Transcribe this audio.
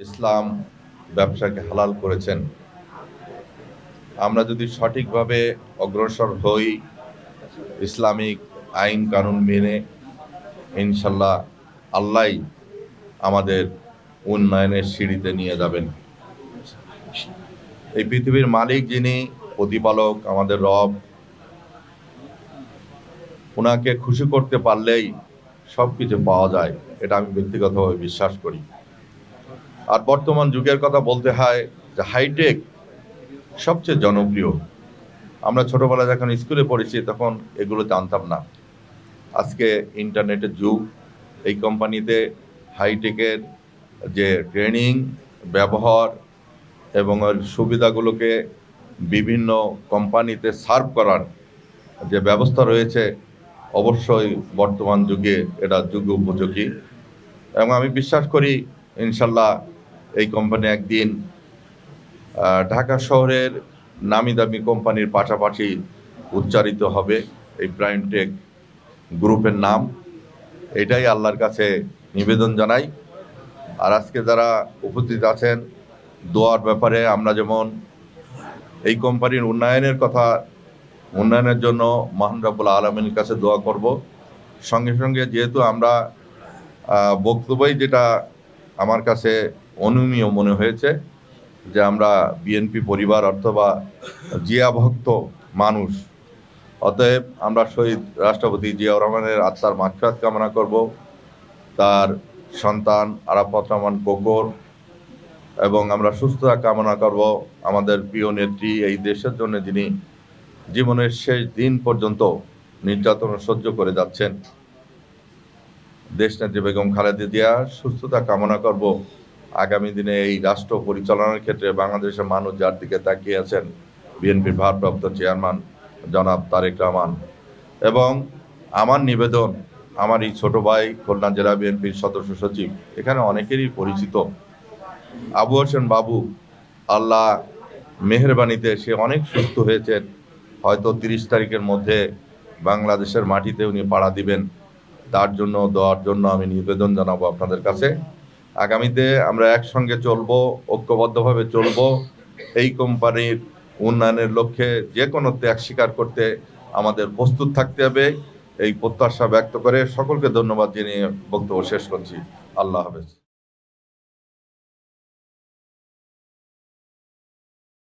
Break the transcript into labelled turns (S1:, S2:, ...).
S1: ইসলাম ব্যবসাকে হালাল করেছেন। আমরা যদি সঠিকভাবে অগ্রসর হই ইসলামিক আইন কানুন মেনে, ইনশাল্লাহ আল্লাহ আমাদের উন্নয়নের সিঁড়িতে নিয়ে যাবেন। এই পৃথিবীর মালিক যিনি, প্রতিপালক, আমাদের রব, ওনাকে খুশি করতে পারলেই সব কিছু পাওয়া যায়, এটা আমি ব্যক্তিগতভাবে বিশ্বাস করি। আর বর্তমান যুগের কথা বলতে হয় যে হাইটেক সবচেয়ে জনপ্রিয়। আমরা ছোটবেলায় যখন স্কুলে পড়েছি তখন এগুলো জানতাম না। আজকে ইন্টারনেটের যুগ, এই কোম্পানিতে হাইটেকের যে ট্রেনিং, ব্যবহার এবং এর সুবিধাগুলোকে বিভিন্ন কোম্পানিতে সার্ভ করার যে ব্যবস্থা রয়েছে, অবশ্যই বর্তমান যুগে এটা যুগ উপযোগী। এবং আমি বিশ্বাস করি ইনশাল্লাহ এই কোম্পানি একদিন ঢাকা শহরের নামি দামি কোম্পানির পাশাপাশি উচ্চারিত হবে এই প্রাইমটেক গ্রুপের নাম। এটাই আল্লাহর কাছে নিবেদন জানাই। আর আজকে যারা উপস্থিত আছেন, দোয়ার ব্যাপারে আমরা যেমন এই কোম্পানির উন্নয়নের জন্য মহান রব্বুল আলামিনের কাছে দোয়া করব, সঙ্গে সঙ্গে যেহেতু আমরা বক্তব্যই যেটা আমার কাছে অনুমীয় মনে হয়েছে যে আমরা বিএনপি পরিবার অথবা জিয়া ভক্ত মানুষ, অতএব আমরা শহীদ রাষ্ট্রপতি জিয়াউর রহমানের আত্মার মাগফিরাত কামনা করব, তার সন্তান আরাফাত রহমান কোকর, এবং আমরা সুস্থতা কামনা করব আমাদের প্রিয় নেত্রী, এই দেশের জন্য যিনি জীবনের শেষ দিন পর্যন্ত নির্যাতন সহ্য করে যাচ্ছেন, দেশনেত্রী বেগম খালেদা জিয়া সুস্থতা কামনা করব। আগামী দিনে এই রাষ্ট্র পরিচালনার ক্ষেত্রে বাংলাদেশের মানুষ যার দিকে তাকিয়ে আছেন, বিএনপির ভারপ্রাপ্ত চেয়ারম্যান জনাব তারেক রহমান। এবং আমার নিবেদন, আমার এই ছোট ভাই খুলনা জেলা বিএনপির সদস্য সচিব, এখানে অনেকেরই পরিচিত আবু হোসেন বাবু, আল্লাহ মেহেরবানিতে সে অনেক সুস্থ হয়েছেন। হয়তো 30 তারিখের মধ্যে বাংলাদেশের মাটিতে উনি পাড়া দিবেন। তার জন্য দোয়ার জন্য আমি নিবেদন জানাবো আপনাদের কাছে। আগামীতে আমরা একসঙ্গে চলবো, ঐক্যবদ্ধভাবে চলবো। এই কোম্পানির উন্নয়নের লক্ষ্যে যে কোনো ত্যাগ স্বীকার করতে আমাদের প্রস্তুত থাকতে হবে। এই প্রত্যাশা ব্যক্ত করে সকলকে ধন্যবাদ জানিয়ে বক্তব্য শেষ করছি। আল্লাহ হাফেজ।